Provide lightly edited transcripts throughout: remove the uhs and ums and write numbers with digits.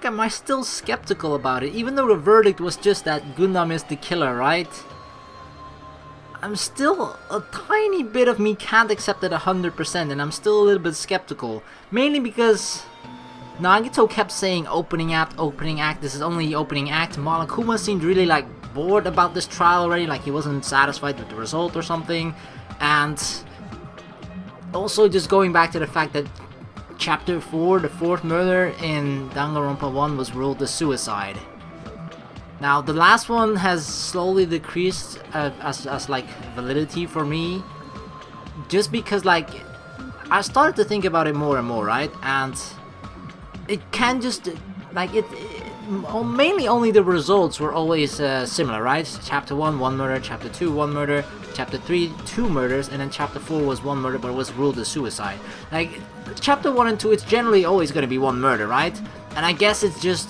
fuck am I still skeptical about it? Even though the verdict was just that Gundham is the killer, right? I'm still, a tiny bit of me can't accept it 100%, and I'm still a little bit skeptical. Mainly because Nagito kept saying opening act, this is only the opening act. Monokuma seemed really like bored about this trial already, like he wasn't satisfied with the result or something. And also just going back to the fact that Chapter 4, the 4th murder in Danganronpa 1 was ruled a suicide. Now the last one has slowly decreased as like validity for me, just because like I started to think about it more and more, right? And it can just like mainly only the results were always similar, right? Chapter 1, 1 murder, Chapter 2, 1 murder, Chapter 3, 2 murders, and then Chapter 4 was 1 murder, but it was ruled a suicide. Like Chapter 1 and 2, it's generally always going to be 1 murder, right? And I guess it's just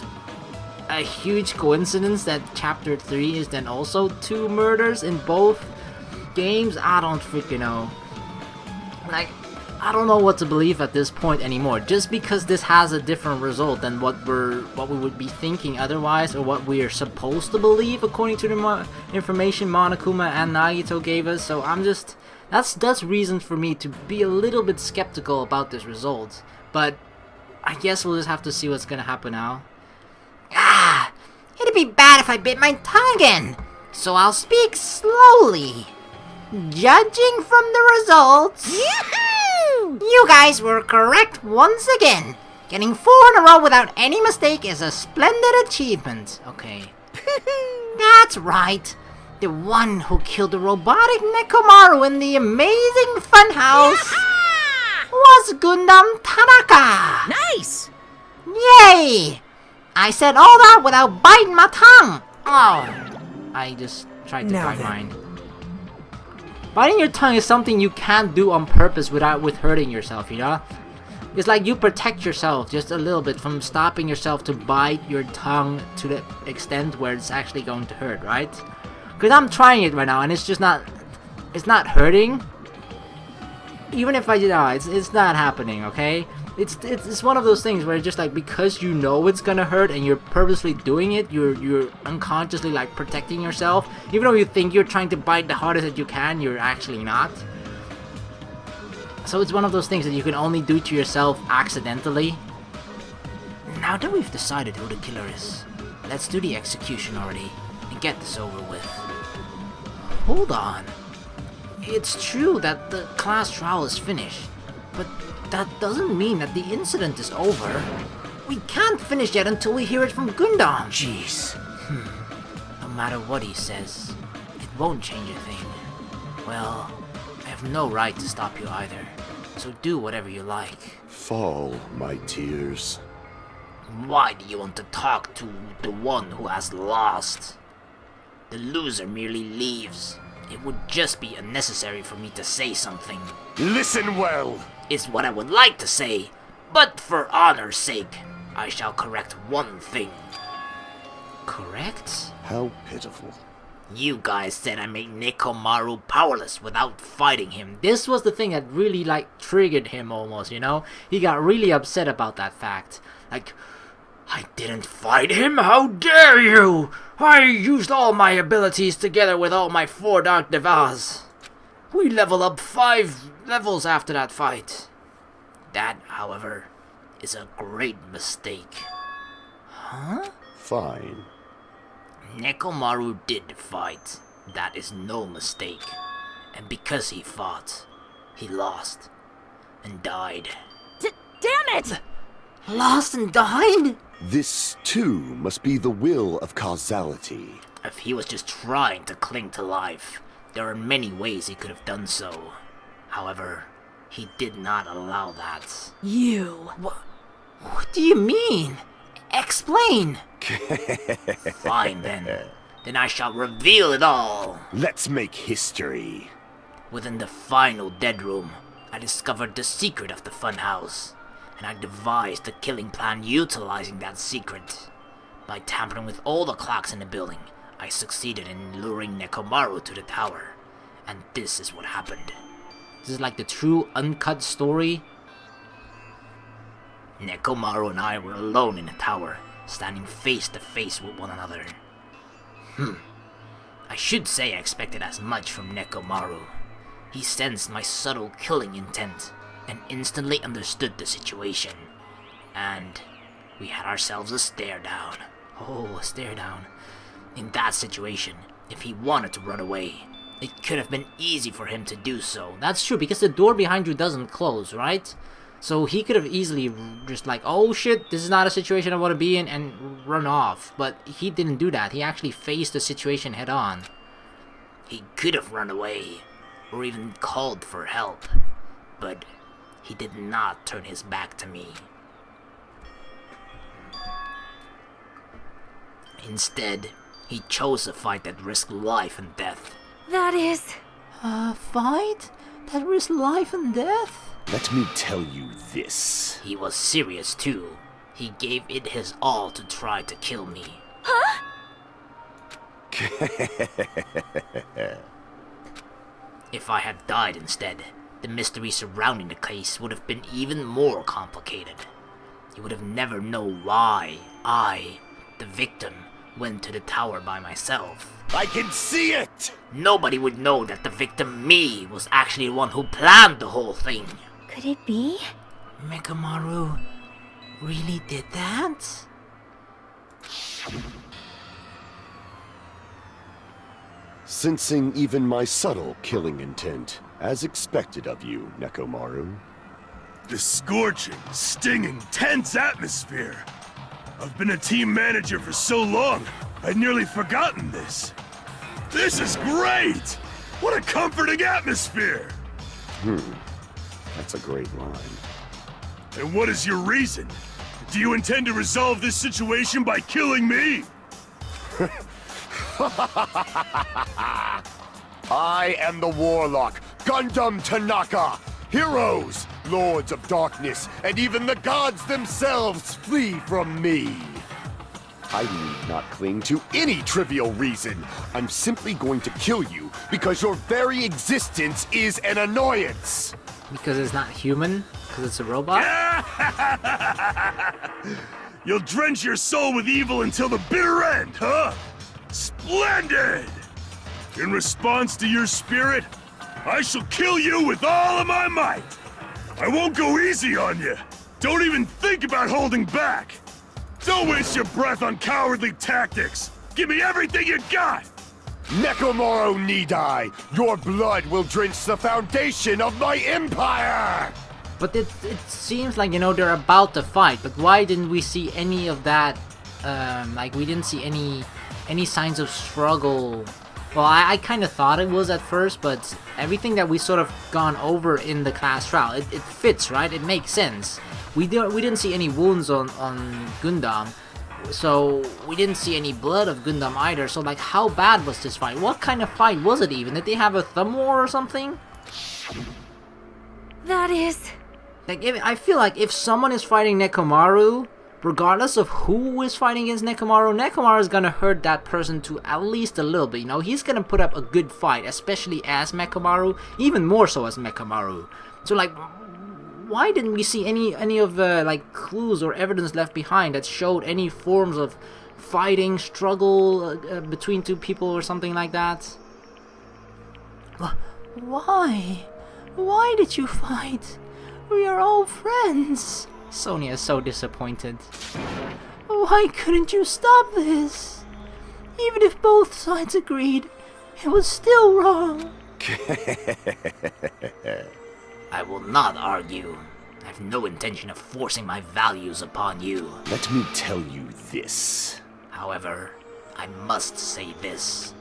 a huge coincidence that Chapter 3 is then also 2 murders in both games. I don't freaking know. Like, I don't know what to believe at this point anymore. Just because this has a different result than what we would be thinking otherwise, or what we are supposed to believe according to the information Monokuma and Nagito gave us. So I'm just, that's reason for me to be a little bit skeptical about this result. But I guess we'll just have to see what's gonna happen now. Ah, it'd be bad if I bit my tongue again, so I'll speak slowly. Judging from the results, you guys were correct once again. Getting 4 in a row without any mistake is a splendid achievement. Okay. That's right. The one who killed the robotic Nekomaru in the amazing funhouse was Gundham Tanaka. Nice! Yay! I said all that without biting my tongue. Oh, I just tried to bite mine. Biting your tongue is something you can't do on purpose with hurting yourself, you know? It's like you protect yourself just a little bit from stopping yourself to bite your tongue to the extent where it's actually going to hurt, right? Because I'm trying it right now and it's just not, it's not hurting. Even if I did, it's not happening, okay? It's one of those things where just like, because you know it's gonna hurt and you're purposely doing it, you're unconsciously like protecting yourself. Even though you think you're trying to bite the hardest that you can, you're actually not. So it's one of those things that you can only do to yourself accidentally. Now that we've decided who the killer is, let's do the execution already and get this over with. Hold on. It's true that the class trial is finished, but that doesn't mean that the incident is over. We can't finish yet until we hear it from Gundham. Jeez. No matter what he says, it won't change a thing. Well, I have no right to stop you either, so do whatever you like. Fall, my tears. Why do you want to talk to the one who has lost? The loser merely leaves. It would just be unnecessary for me to say something. Listen well! Is what I would like to say, but for honor's sake, I shall correct one thing. Correct? How pitiful. You guys said I made Nekomaru powerless without fighting him. This was the thing that really like triggered him almost, you know? He got really upset about that fact. Like, I didn't fight him? How dare you! I used all my abilities together with all my 4 Dark Devas. We leveled up 5 levels after that fight. That, however, is a great mistake. Huh? Fine. Nekomaru did fight. That is no mistake. And because he fought, he lost and died. Damn it! Lost and died? This, too, must be the will of causality. If he was just trying to cling to life, there are many ways he could have done so. However, he did not allow that. You. What do you mean? Explain! Fine then. Then I shall reveal it all. Let's make history. Within the final dead room, I discovered the secret of the funhouse, and I devised a killing plan utilizing that secret. By tampering with all the clocks in the building, I succeeded in luring Nekomaru to the tower. And this is what happened. This is like the true uncut story. Nekomaru and I were alone in the tower, standing face to face with one another. I should say I expected as much from Nekomaru. He sensed my subtle killing intent and instantly understood the situation. And we had ourselves a stare down. Oh, a stare down. In that situation, if he wanted to run away, it could have been easy for him to do so. That's true, because the door behind you doesn't close, right? So he could have easily just like, oh shit, this is not a situation I want to be in, and run off. But he didn't do that. He actually faced the situation head on. He could have run away, or even called for help. But he did not turn his back to me. Instead, he chose a fight that risked life and death. That is... A fight that risked life and death? Let me tell you this. He was serious too. He gave it his all to try to kill me. Huh? If I had died instead, the mystery surrounding the case would have been even more complicated. You would have never known why I, the victim, went to the tower by myself. I can see it! Nobody would know that the victim, me, was actually the one who planned the whole thing. Could it be? Nekomaru really did that? Sensing even my subtle killing intent, as expected of you, Nekomaru. The scorching, stinging, tense atmosphere. I've been a team manager for so long, I'd nearly forgotten this. This is great! What a comforting atmosphere! That's a great line. And what is your reason? Do you intend to resolve this situation by killing me? I am the warlock, Gundham Tanaka. Heroes, lords of darkness, and even the gods themselves flee from me. I need not cling to any trivial reason. I'm simply going to kill you because your very existence is an annoyance. Because it's not human? Because it's a robot? You'll drench your soul with evil until the bitter end, huh? Splendid! In response to your spirit, I shall kill you with all of my might. I won't go easy on you. Don't even think about holding back. Don't waste your breath on cowardly tactics. Give me everything you got. Nekomaru need die. Your blood will drench the foundation of my empire. But it seems like, you know, they're about to fight, but why didn't we see any of that? Like, we didn't see any signs of struggle. Well, I kind of thought it was at first, but everything that we sort of gone over in the class trial, it fits, right? It makes sense. We didn't see any wounds on Gundham, so we didn't see any blood of Gundham either. So, like, how bad was this fight? What kind of fight was it even? Did they have a thumb war or something? That is... Like, I feel like if someone is fighting Nekomaru, regardless of who is fighting against Nekomaru, Nekomaru is gonna hurt that person to at least a little bit, you know? He's gonna put up a good fight, especially as Nekomaru, even more so as Nekomaru. So, like, why didn't we see any of the, like, clues or evidence left behind that showed any forms of fighting, struggle between two people or something like that? Why? Why did you fight? We are all friends. Sonia is so disappointed. Why couldn't you stop this? Even if both sides agreed, it was still wrong. I will not argue. I have no intention of forcing my values upon you. Let me tell you this. However, I must say this.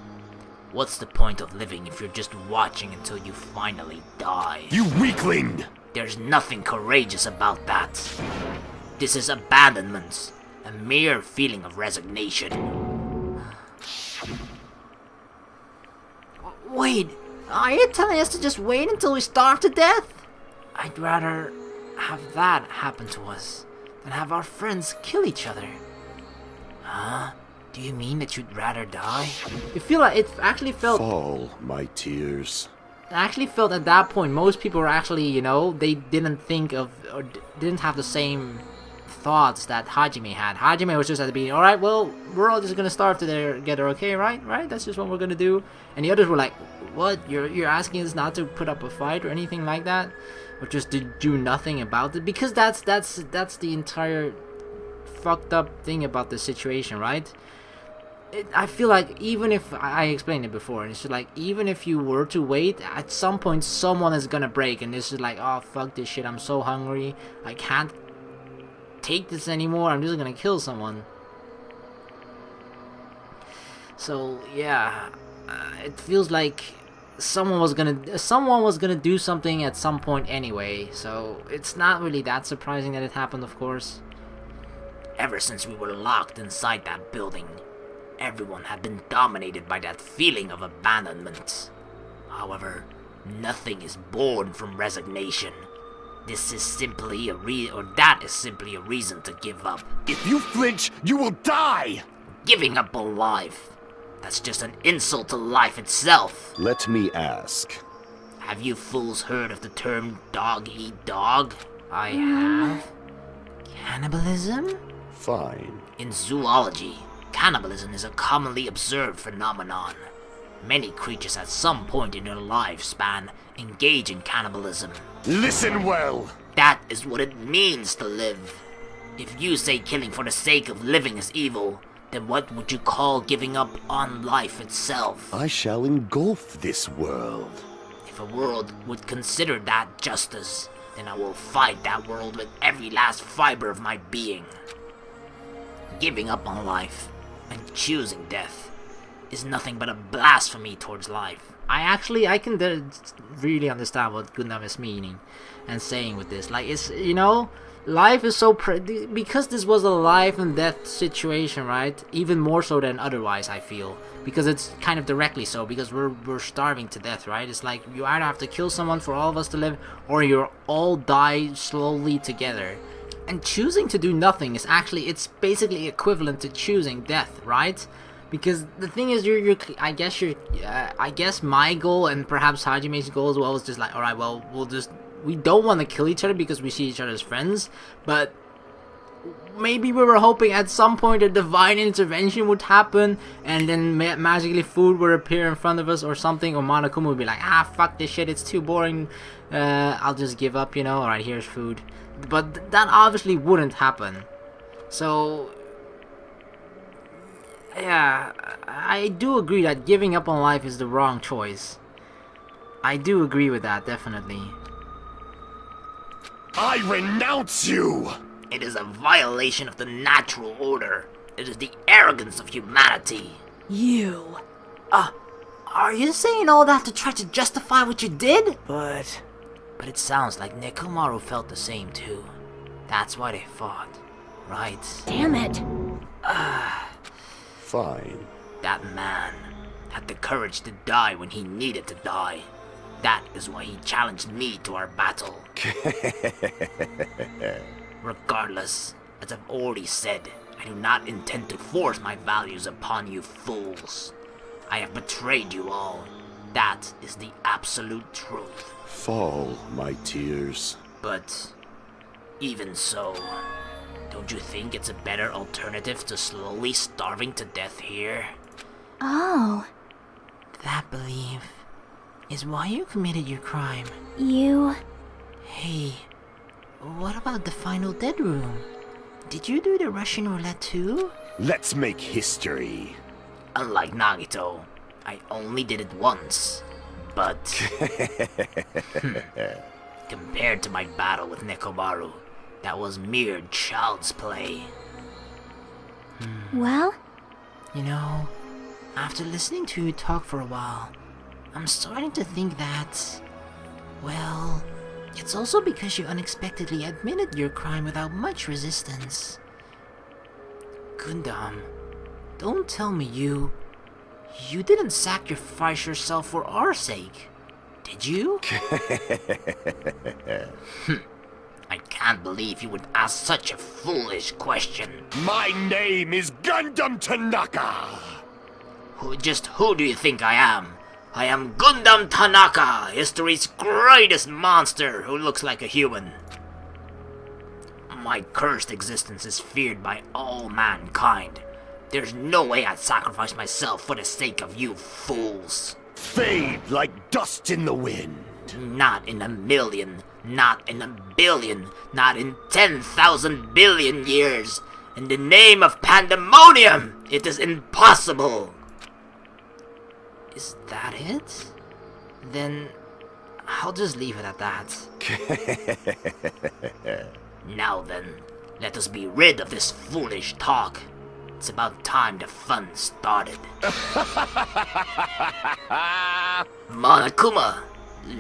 What's the point of living if you're just watching until you finally die? You weakling! There's nothing courageous about that. This is abandonment, a mere feeling of resignation. Wait, are you telling us to just wait until we starve to death? I'd rather have that happen to us than have our friends kill each other. Huh? Do you mean that you'd rather die? You feel like it actually felt... Fall, my tears. I actually felt at that point most people were actually, you know, they didn't think of or didn't have the same thoughts that Hajime had. Hajime was just at the beginning, alright, well, we're all just gonna starve together, okay, right? That's just what we're gonna do. And the others were like, what? You're asking us not to put up a fight or anything like that? Or just to do nothing about it? Because that's the entire fucked up thing about the situation, right? I feel like even if I explained it before, and it's just like even if you were to wait, at some point someone is gonna break, and this is like, oh fuck this shit, I'm so hungry, I can't take this anymore, I'm just gonna kill someone. So yeah, it feels like someone was gonna do something at some point anyway. So it's not really that surprising that it happened, of course. Ever since we were locked inside that building, everyone had been dominated by that feeling of abandonment. However, nothing is born from resignation. This is simply that is simply a reason to give up. If you flinch, you will die! Giving up on life. That's just an insult to life itself. Let me ask. Have you fools heard of the term dog eat dog? I have. Cannibalism? Fine. In zoology, cannibalism is a commonly observed phenomenon. Many creatures at some point in their lifespan engage in cannibalism. Listen well! That is what it means to live. If you say killing for the sake of living is evil, then what would you call giving up on life itself? I shall engulf this world. If a world would consider that justice, then I will fight that world with every last fiber of my being. Giving up on life and choosing death is nothing but a blasphemy towards life. I can really understand what Gundham is meaning and saying with this. Like, it's, you know, life is so because this was a life and death situation, right? Even more so than otherwise, I feel, because it's kind of directly so, because we're starving to death, right? It's like you either have to kill someone for all of us to live, or you all die slowly together. And choosing to do nothing is actually, it's basically equivalent to choosing death, right? Because the thing is, I guess my goal, and perhaps Hajime's goal as well, is just like, alright, well, we don't want to kill each other because we see each other as friends, but maybe we were hoping at some point a divine intervention would happen, and then magically food would appear in front of us or something, or Monokuma would be like, fuck this shit, it's too boring, I'll just give up, you know, alright, here's food. But that obviously wouldn't happen. So yeah, I do agree that giving up on life is the wrong choice. I do agree with that, definitely. I renounce you! It is a violation of the natural order. It is the arrogance of humanity. You. Are you saying all that to try to justify what you did? But it sounds like Nekomaru felt the same too. That's why they fought, right? damn it. Fine. That man had the courage to die when he needed to die. That is why he challenged me to our battle. Regardless, as I've already said, I do not intend to force my values upon you fools. I have betrayed you all. That is the absolute truth. Fall, my tears. But even so, don't you think it's a better alternative to slowly starving to death here? Oh, That belief is why you committed your crime. you. Hey, what about the final dead room? Did you do the Russian roulette too? Let's make history. Unlike Nagito, I only did it once. But compared to my battle with Nekomaru, that was mere child's play. Well, You know, after listening to you talk for a while, I'm starting to think that, well, it's also because you unexpectedly admitted your crime without much resistance. Gundham, don't tell me you didn't sacrifice yourself for our sake, did you? I can't believe you would ask such a foolish question. My name is Gundham Tanaka! Who do you think I am? I am Gundham Tanaka, history's greatest monster who looks like a human. My cursed existence is feared by all mankind. There's no way I'd sacrifice myself for the sake of you fools. Fade like dust in the wind. Not in a million, not in a billion, not in 10,000 billion years. In the name of pandemonium, it is impossible. Is that it? Then I'll just leave it at that. Now then, let us be rid of this foolish talk. It's about time the fun started. Monokuma,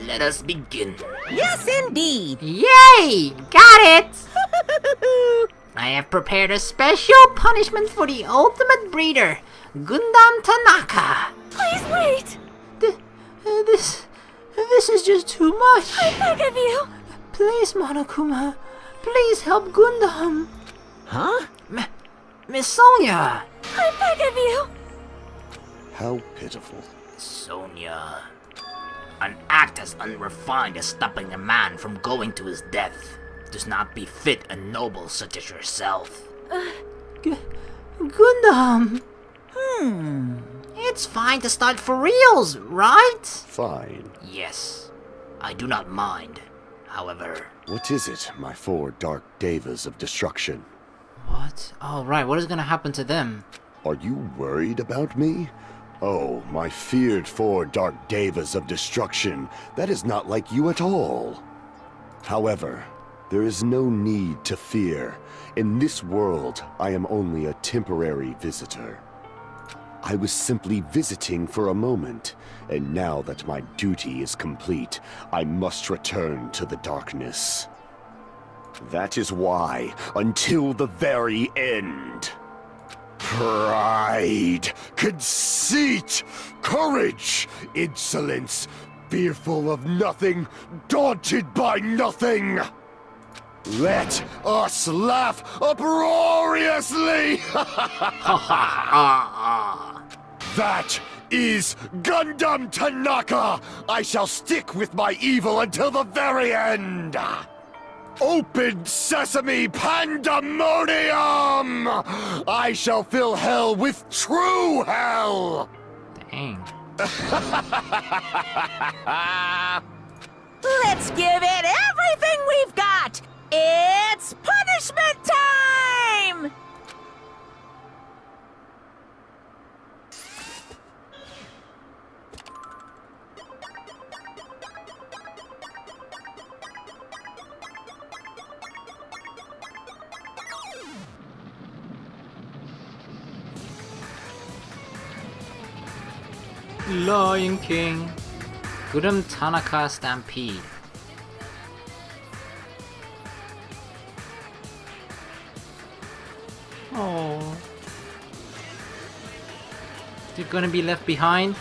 let us begin. Yes, indeed. Yay! Got it! I have prepared a special punishment for the ultimate breeder, Gundham Tanaka. Please wait! This is just too much. I beg of you! Please, Monokuma. Please help Gundham. Huh? Miss Sonia. I beg of you! How pitiful. Sonia, an act as unrefined as stopping a man from going to his death does not befit a noble such as yourself. Gundham. It's fine to start for reals, right? Fine. Yes, I do not mind. However, What is it, my 4 dark devas of destruction? What? Oh, right. What is gonna happen to them? Are you worried about me? Oh, my feared 4 dark devas of destruction. That is not like you at all. However, there is no need to fear. In this world, I am only a temporary visitor. I was simply visiting for a moment, and now that my duty is complete, I must return to the darkness. That is why, until the very end, pride, conceit, courage, insolence, fearful of nothing, daunted by nothing. Let us laugh uproariously! That is Gundham Tanaka! I shall stick with my evil until the very end! Open sesame pandemonium! I shall fill hell with true hell! Dang. Let's give it everything we've got! It's punishment time! Lion King. Gundham Tanaka Stampede. Oh. They're gonna be left behind?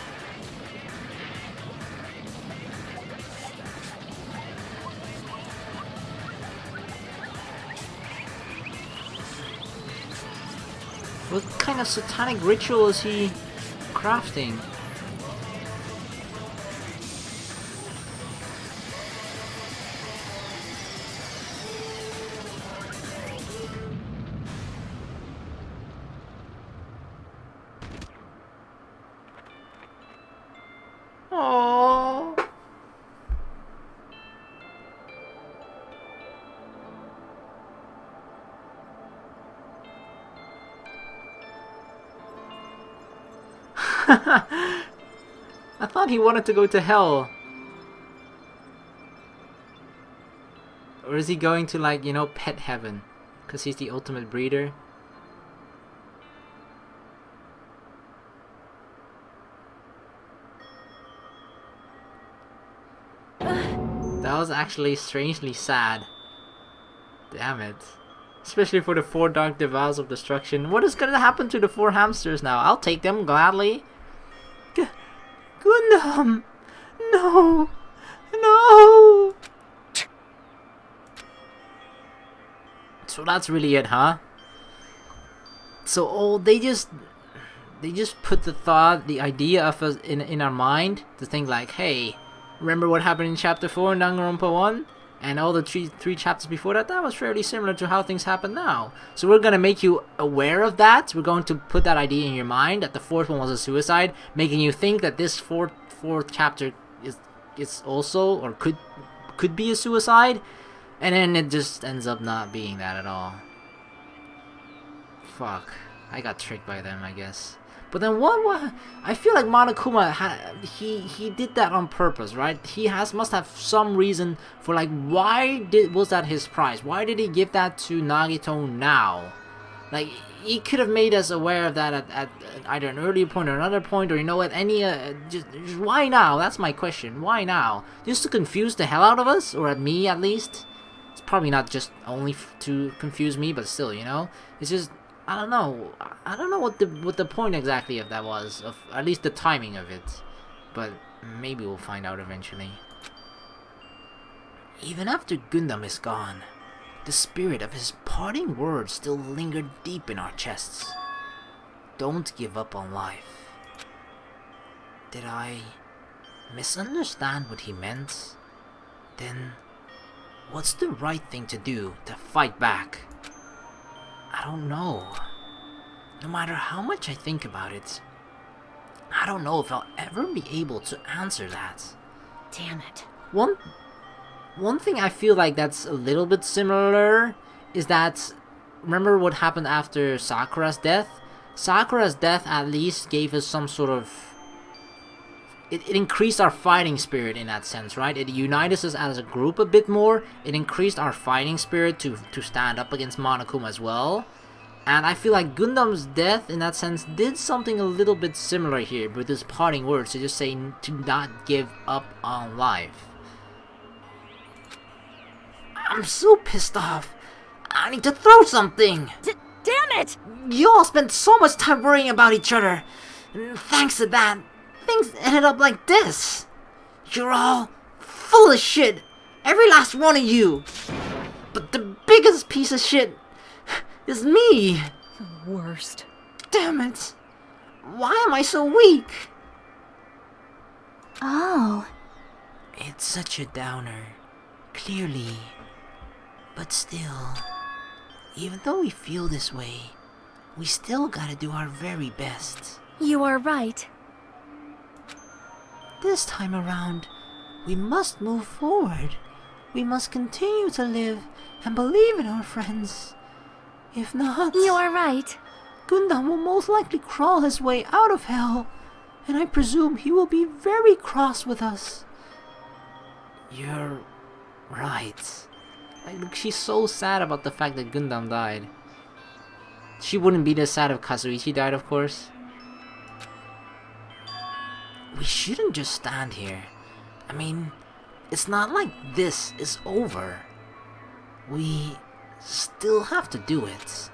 What kind of satanic ritual is he crafting? Oh. I thought he wanted to go to hell. Or is he going to, like, you know, pet heaven? Because he's the ultimate breeder? That was actually strangely sad. Damn it. Especially for the 4 dark devas of destruction. What is gonna happen to the 4 hamsters now? I'll take them gladly. Gundham! No! No! So that's really it, huh? So they just put the idea of us in our mind to think like, hey, remember what happened in chapter 4 in Danganronpa 1? And all the three chapters before that, that was fairly similar to how things happen now. So we're gonna make you aware of that. We're going to put that idea in your mind that the fourth one was a suicide, making you think that this fourth chapter is also, or could be a suicide, and then it just ends up not being that at all. Fuck, I got tricked by them, I guess. But then what I feel like Monokuma he did that on purpose, right? He must have some reason for, like, why was that his prize? Why did he give that to Nagito now? Like, he could have made us aware of that at either an earlier point or another point, or, you know, at any just why now? That's my question. Why now? Just to confuse the hell out of us, or at me at least. It's probably not just only to confuse me, but still, you know, it's just. I don't know what the point exactly of that was, of at least the timing of it, but maybe we'll find out eventually. Even after Gundham is gone, the spirit of his parting words still lingered deep in our chests. Don't give up on life. Did I misunderstand what he meant? Then what's the right thing to do to fight back? I don't know. No matter how much I think about it, I don't know if I'll ever be able to answer that. Damn it. One thing I feel like that's a little bit similar is that, remember what happened after Sakura's death? Sakura's death at least gave us some sort of... It increased our fighting spirit in that sense, right? It united us as a group a bit more. It increased our fighting spirit to stand up against Monokuma as well. And I feel like Gundam's death in that sense did something a little bit similar here with his parting words to just say to not give up on life. I'm so pissed off. I need to throw something. Damn it! You all spent so much time worrying about each other. And thanks to that, things ended up like this. You're all full of shit. Every last one of you. But the biggest piece of shit is me. The worst. Damn it. Why am I so weak? Oh. It's such a downer. Clearly. But still, even though we feel this way, we still gotta do our very best. You are right. This time around, we must move forward. We must continue to live and believe in our friends. If not, You are right. Gundham will most likely crawl his way out of hell, and I presume he will be very cross with us. You're right. Like, she's so sad about the fact that Gundham died. She wouldn't be this sad if Kazuichi died, of course. We shouldn't just stand here. I mean, it's not like this is over. We still have to do it.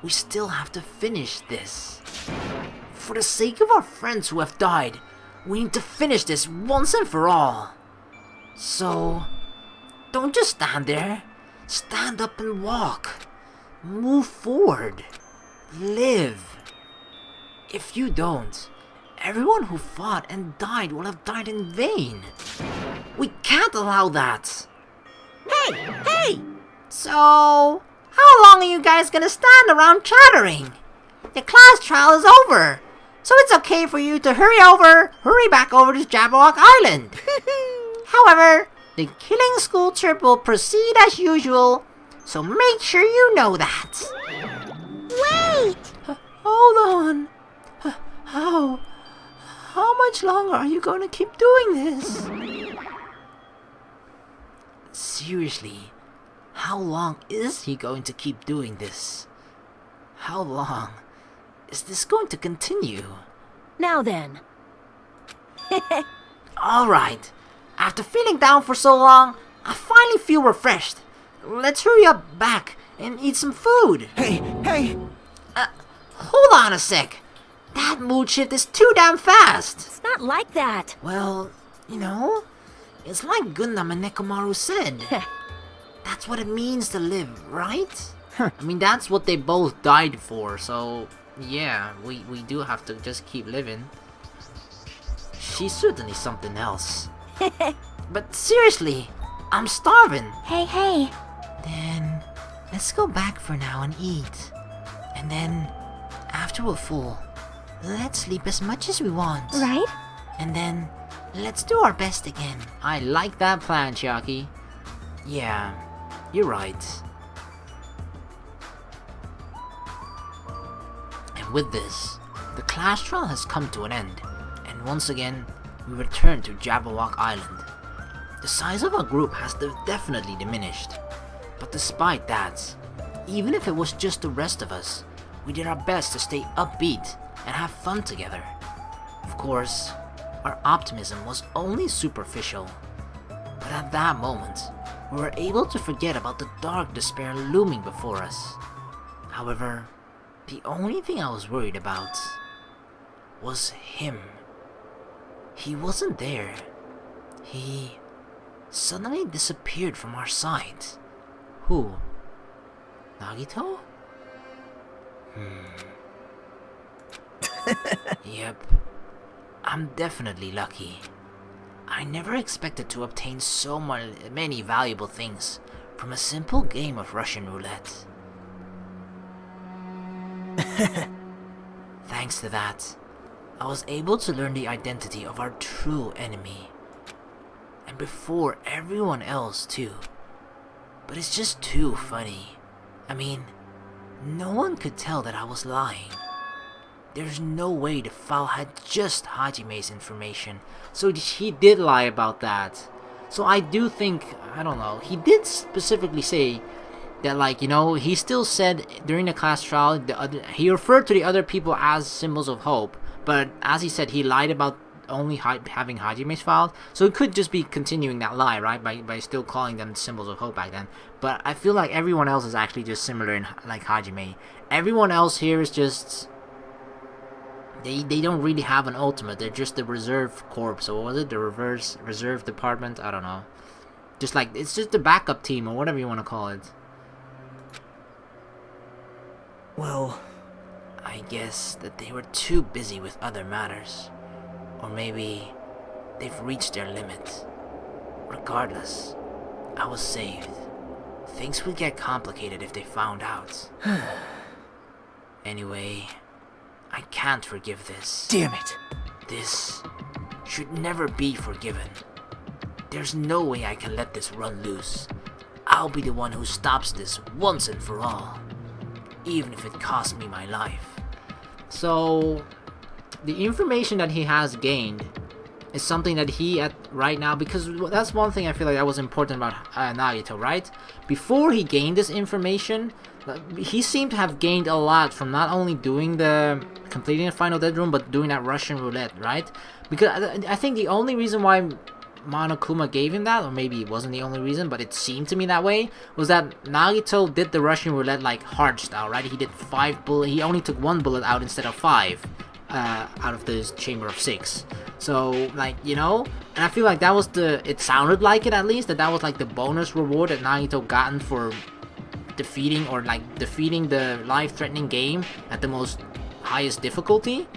We still have to finish this. For the sake of our friends who have died, we need to finish this once and for all. So, don't just stand there. Stand up and walk. Move forward. Live. If you don't, everyone who fought and died will have died in vain. We can't allow that. Hey! So, how long are you guys gonna stand around chattering? The class trial is over, so it's okay for you to hurry back over to Jabberwock Island. However, the killing school trip will proceed as usual, so make sure you know that. Wait! Hold on. How much longer are you going to keep doing this? Seriously, how long is he going to keep doing this? How long is this going to continue? Now then. Alright, after feeling down for so long, I finally feel refreshed. Let's hurry up back and eat some food. Hey! Hold on a sec. That mood shift is too damn fast. It's not like that. Well, you know, it's like Gundham and Nekomaru said. That's what it means to live, right? I mean, that's what they both died for, so yeah, we do have to just keep living. She's certainly something else. But seriously, I'm starving. Hey. Then, let's go back for now and eat. And then, after we're full, let's sleep as much as we want. Right? And then, let's do our best again. I like that plan, Chiaki. Yeah, you're right. And with this, the class trial has come to an end, and once again, we return to Jabberwock Island. The size of our group has definitely diminished, but despite that, even if it was just the rest of us, we did our best to stay upbeat and have fun together. Of course, our optimism was only superficial, but at that moment, we were able to forget about the dark despair looming before us. However, the only thing I was worried about was him. He wasn't there. He suddenly disappeared from our sight. Who? Nagito? Yep. I'm definitely lucky. I never expected to obtain so many valuable things from a simple game of Russian roulette. Thanks to that, I was able to learn the identity of our true enemy. And before everyone else too. But it's just too funny. I mean, no one could tell that I was lying. There's no way the file had just Hajime's information, so he did lie about that. So I do think, I don't know, he did specifically say that, like, you know, he still said during the class trial, he referred to the other people as symbols of hope, but as he said, he lied about only having Hajime's file, so it could just be continuing that lie, right, by still calling them symbols of hope back then. But I feel like everyone else is actually just similar in, like, Hajime. Everyone else here is just... They don't really have an ultimate. They're just the reserve corps. So what was it? The reserve department? I don't know. Just like, it's just the backup team or whatever you want to call it. Well, I guess that they were too busy with other matters. Or maybe they've reached their limit. Regardless, I was saved. Things would get complicated if they found out. Anyway, I can't forgive this. Damn it. This should never be forgiven. There's no way I can let this run loose. I'll be the one who stops this once and for all. Even if it costs me my life. So, the information that he has gained is something that he right now, because that's one thing I feel like that was important about Nagito, right? Before he gained this information, he seemed to have gained a lot from not only completing the final dead room, but doing that Russian roulette, right? Because I think the only reason why Monokuma gave him that, or maybe it wasn't the only reason, but it seemed to me that way, was that Nagito did the Russian roulette like hard style, right? He did 5 bullets, he only took 1 bullet out instead of 5 out of this chamber of 6. So, like, you know, and I feel like that was it sounded like it at least, that was like the bonus reward that Nagito gotten for defeating the life-threatening game at the most highest difficulty.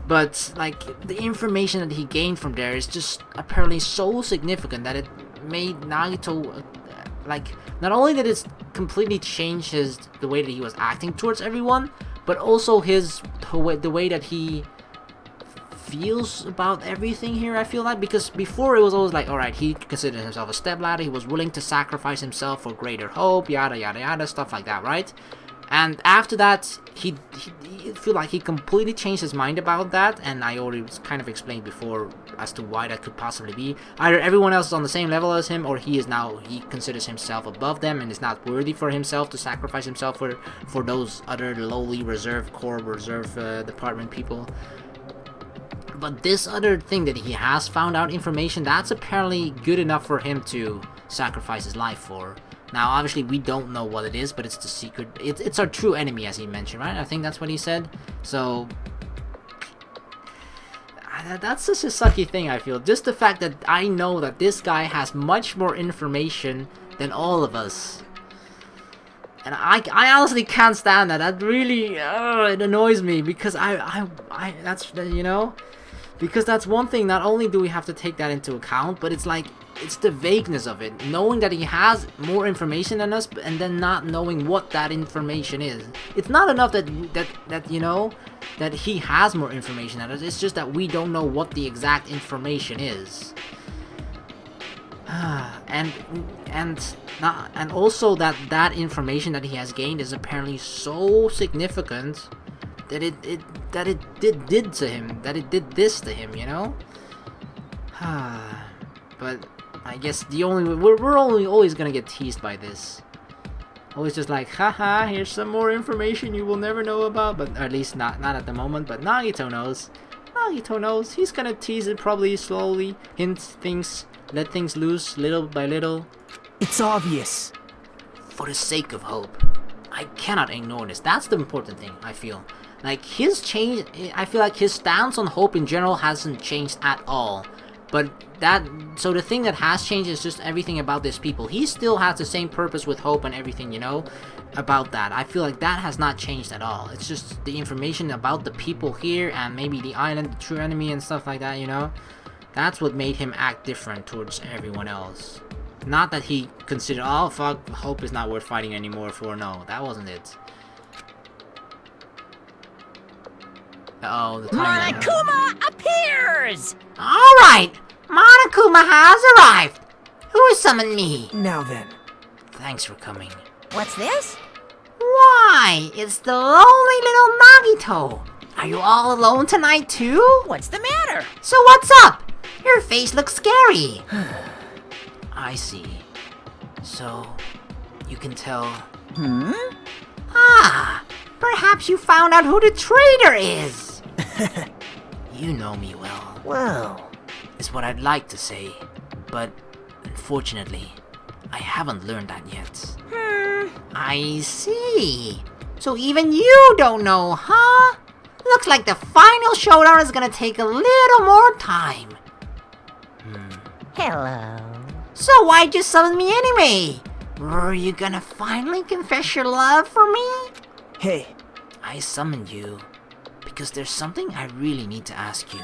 But, like, the information that he gained from there is just apparently so significant that it made Nagito, like, not only did it completely change the way that he was acting towards everyone, but also the way that he feels about everything here, I feel like. Because before it was always like, alright, he considered himself a stepladder, he was willing to sacrifice himself for greater hope, yada yada yada, stuff like that, right? And after that, he feel like he completely changed his mind about that, and I already kind of explained before as to why that could possibly be. Either everyone else is on the same level as him, or he considers himself above them and is not worthy for himself to sacrifice himself for those other lowly reserve department people. But this other thing that he has found out information, that's apparently good enough for him to sacrifice his life for. Now, obviously, we don't know what it is, but it's the secret. It's our true enemy, as he mentioned, right? I think that's what he said. So, that's just a sucky thing, I feel. Just the fact that I know that this guy has much more information than all of us. And I honestly can't stand that. That really, it annoys me, because that's, you know... Because that's one thing, not only do we have to take that into account, but it's like, it's the vagueness of it. Knowing that he has more information than us, and then not knowing what that information is. It's not enough that you know, that he has more information than us. It's just that we don't know what the exact information is. and also that information that he has gained is apparently so significant that it did this to him, you know? But I guess we're only always gonna get teased by this. Always just like, haha, here's some more information you will never know about, but at least not at the moment, but Nagito knows. Nagito knows. He's gonna tease it probably slowly, hint things, let things loose little by little. It's obvious. For the sake of hope. I cannot ignore this. That's the important thing, I feel. Like, his change, I feel like his stance on hope in general hasn't changed at all. But so the thing that has changed is just everything about this people. He still has the same purpose with hope and everything, you know, about that. I feel like that has not changed at all. It's just the information about the people here and maybe the island, the true enemy and stuff like that, you know. That's what made him act different towards everyone else. Not that he considered, oh fuck, hope is not worth fighting anymore for. No, that wasn't it. Uh-oh, the time. Monokuma appears! Alright, Monokuma has arrived. Who summoned me? Now then. Thanks for coming. What's this? Why, it's the lonely little Nagito. Are you all alone tonight too? What's the matter? So what's up? Your face looks scary. I see. So, you can tell... Ah, perhaps you found out who the traitor is. You know me well, Well, is what I'd like to say. But, unfortunately, I haven't learned that yet. I see. So even you don't know, huh? Looks like the final showdown is gonna take a little more time. Hello. So why'd you summon me anyway? Were you gonna finally confess your love for me? hey, I summoned you because there's something I really need to ask you.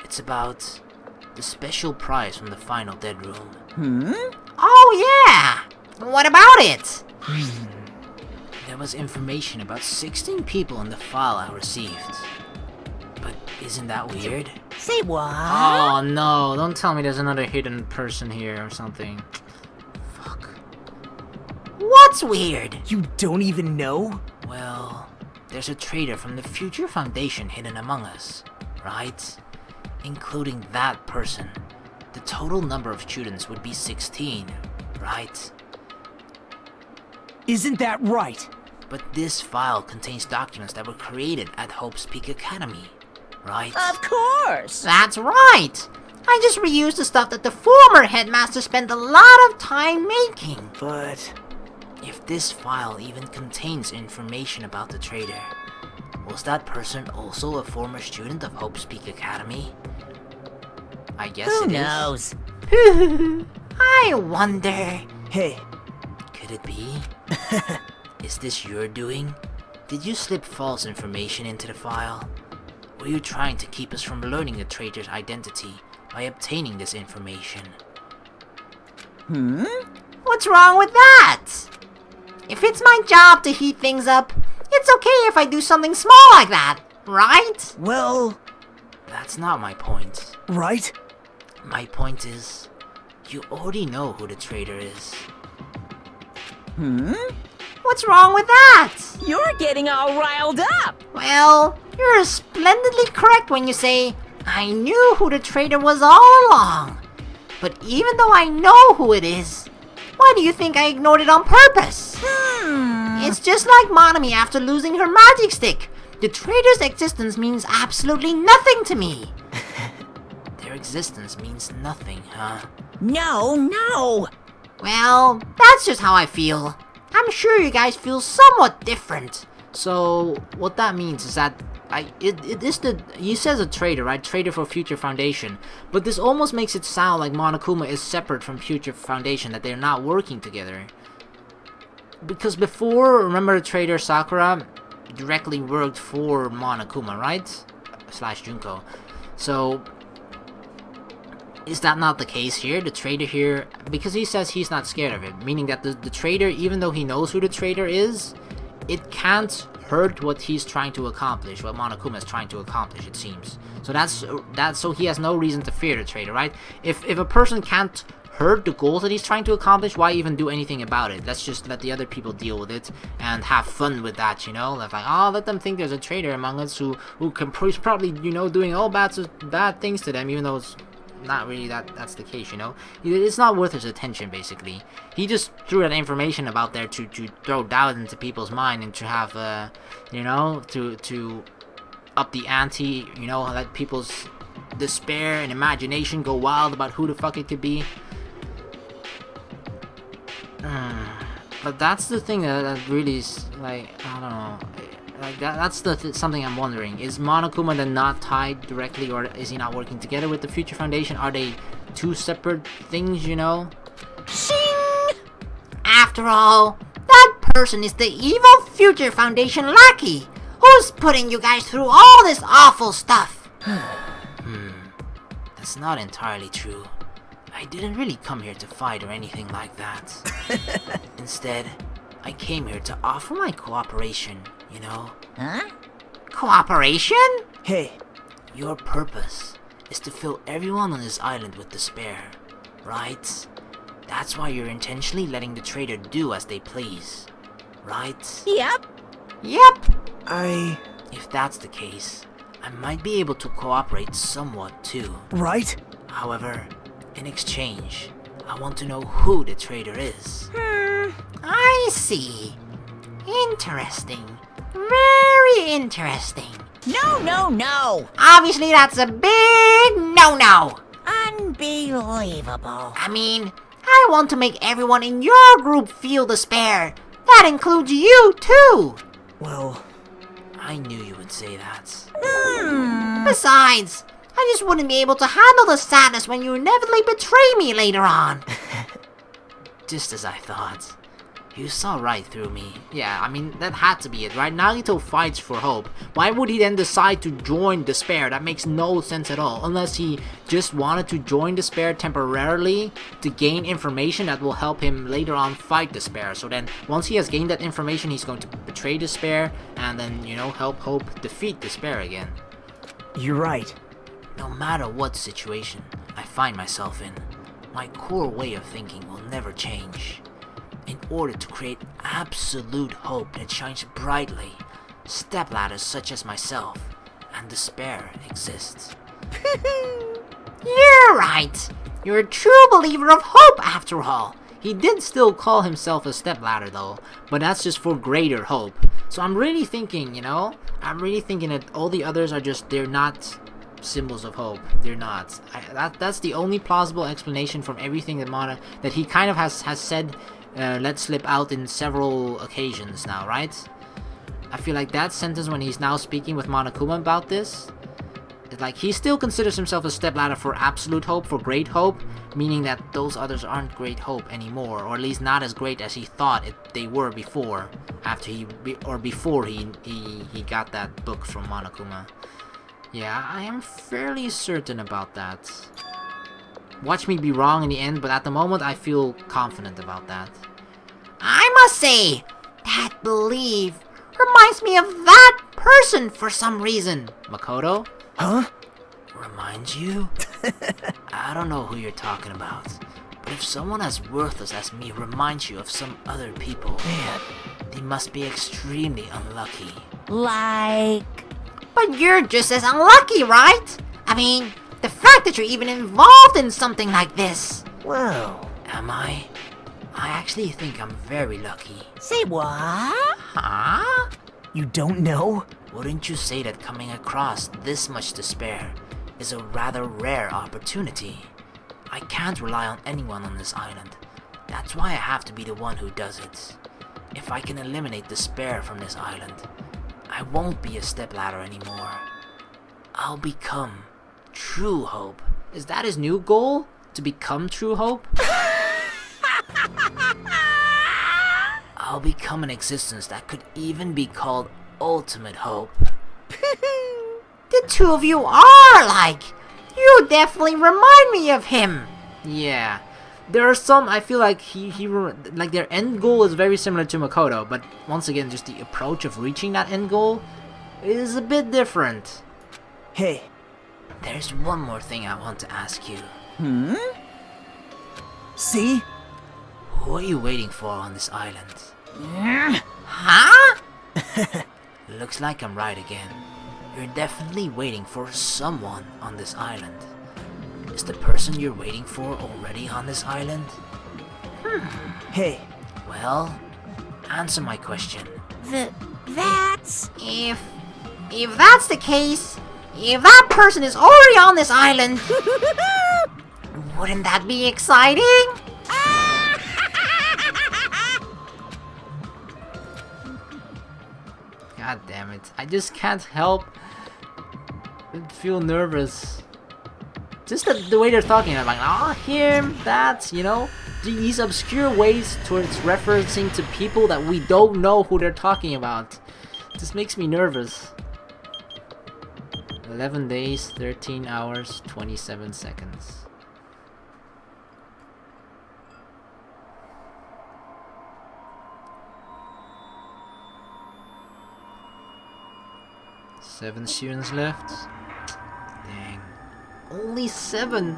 It's about the special prize from the final dead room. Oh yeah! What about it? There was information about 16 people in the file I received. But isn't that weird? Say what? Oh no, don't tell me there's another hidden person here or something. Fuck. What's weird? you don't even know? Well, there's a traitor from the Future Foundation hidden among us, right? Including that person. The total number of students would be 16, right? Isn't that right? But this file contains documents that were created at Hope's Peak Academy, right? Of course. That's right! I just reused the stuff that the former headmaster spent a lot of time making. But If this file even contains information about the traitor, was that person also a former student of Hope's Peak Academy? I guess Who it knows? I wonder... hey, Could it be? Is this your doing? Did you slip false information into the file? Were you trying to keep us from learning the traitor's identity by obtaining this information? What's wrong with that? If it's my job to heat things up, it's okay if I do something small like that, right? well, That's not my point. right? My point is, you already know who the traitor is. What's wrong with that? You're getting all riled up. Well, you're splendidly correct when you say, I knew who the traitor was all along. But even though I know who it is, why do you think I ignored it on purpose? It's just like Monami after losing her magic stick. The traitor's existence means absolutely nothing to me. Their existence means nothing, huh? No. Well, that's just how I feel. I'm sure you guys feel somewhat different. So, what that means is that he says a traitor, right? Traitor for Future Foundation. But this almost makes it sound like Monokuma is separate from Future Foundation, that they're not working together. Because before, remember the traitor Sakura directly worked for Monokuma, right? / Junko. So, is that not the case here? The traitor here, because he says he's not scared of it, meaning that the traitor, even though he knows who the traitor is, it can't hurt what he's trying to accomplish, what Monokuma is trying to accomplish, it seems. So so he has no reason to fear the traitor, right? If a person can't hurt the goals that he's trying to accomplish, why even do anything about it? Let's just let the other people deal with it and have fun with that, you know? Like, oh, let them think there's a traitor among us who can probably, you know, doing all bad things to them, even though it's not really that's the case, you know? It's not worth his attention, basically. He just threw that information about there to throw doubt into people's mind and to have, you know, to up the ante, you know, let people's despair and imagination go wild about who the fuck it could be. But that's the thing that really is, like, I don't know, like that's something I'm wondering. Is Monokuma then not tied directly, or is he not working together with the Future Foundation? Are they two separate things, you know? Shing! After all, that person is the evil Future Foundation lackey who's putting you guys through all this awful stuff. That's not entirely true. I didn't really come here to fight or anything like that. Instead, I came here to offer my cooperation, you know? Huh? Cooperation? Hey, Your purpose is to fill everyone on this island with despair, right? That's why you're intentionally letting the traitor do as they please, right? Yep. Yep. If that's the case, I might be able to cooperate somewhat too. right? However, in exchange, I want to know who the traitor is. I see. Interesting. Very interesting. No. Obviously, that's a big no-no. Unbelievable. I mean, I want to make everyone in your group feel despair. That includes you, too. Well, I knew you would say that. Besides, I just wouldn't be able to handle the sadness when you inevitably betray me later on. Just as I thought. You saw right through me. Yeah, I mean, that had to be it, right? Nagito fights for hope. Why would he then decide to join Despair? That makes no sense at all. Unless he just wanted to join Despair temporarily to gain information that will help him later on fight Despair. So then, once he has gained that information, he's going to betray Despair and then, you know, help Hope defeat Despair again. you're right. No matter what situation I find myself in, my core way of thinking will never change. In order to create absolute hope that shines brightly, stepladders such as myself and Despair exist. You're right. You're a true believer of hope, after all. He did still call himself a stepladder though, but that's just for greater hope. So I'm really thinking, you know, that all the others are just, they're not symbols of hope. They're not. That's the only plausible explanation from everything that he kind of has said, let slip out in several occasions now, right? I feel like that sentence when he's now speaking with Monokuma about this, it's like he still considers himself a stepladder for absolute hope, for great hope, meaning that those others aren't great hope anymore, or at least not as great as he thought they were before, before he got that book from Monokuma. Yeah, I am fairly certain about that. Watch me be wrong in the end, but at the moment I feel confident about that. I must say, that belief reminds me of that person for some reason. Makoto? Huh? Reminds you? I don't know who you're talking about, but if someone as worthless as me reminds you of some other people, Man, they must be extremely unlucky. Like... But you're just as unlucky, right? I mean, the fact that you're even involved in something like this. whoa. Am I? I actually think I'm very lucky. Say what? Huh? You don't know? Wouldn't you say that coming across this much despair is a rather rare opportunity? I can't rely on anyone on this island. That's why I have to be the one who does it. If I can eliminate despair from this island, I won't be a stepladder anymore. I'll become true hope. Is that his new goal? To become true hope? I'll become an existence that could even be called ultimate hope. The two of you are alike. You definitely remind me of him. Yeah. There are some, I feel like like their end goal is very similar to Makoto, but once again, just the approach of reaching that end goal is a bit different. Hey, There's one more thing I want to ask you. see? Who are you waiting for on this island? Huh? Looks like I'm right again. You're definitely waiting for someone on this island. Is the person you're waiting for already on this island? Hey, Well, answer my question. That's... If that's the case, if that person is already on this island, wouldn't that be exciting? God damn it. I just can't help but feel nervous. Just the way they're talking, I'm like, ah, him, that, you know? These obscure ways towards referencing to people that we don't know who they're talking about. This makes me nervous. 11 days, 13 hours, 27 seconds. Seven students left. Dang. Only 7.